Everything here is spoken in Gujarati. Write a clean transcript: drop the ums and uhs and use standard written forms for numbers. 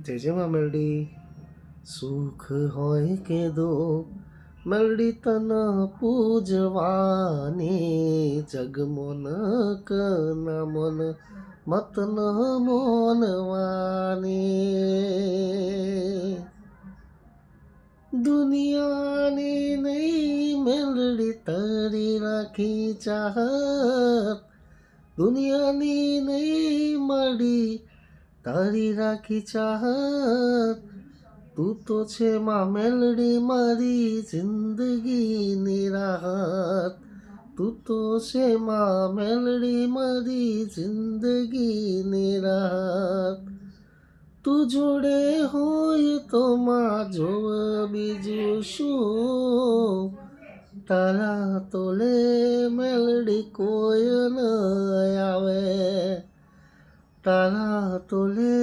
જય જય માં મેલડી. સુખ હોય કે દુઃખ મેલડી તન પૂજવાની, જગમોન કના મન મત ન મોનવાની. દુનિયાની નહીં મેલડી તારી રાખી ચાહત, દુનિયાની નહીં મળી તારી રાખી ચાહત. તું તો છે માં મેલડી મારી જિંદગીની રાહત, તું તો છે માં મેલડી મારી જિંદગીની રાહત. તું જોડે હોય તો માં જોવ બીજું શું, તારા તોલે મેલડી કોઈ ન આવે, તારા તોલે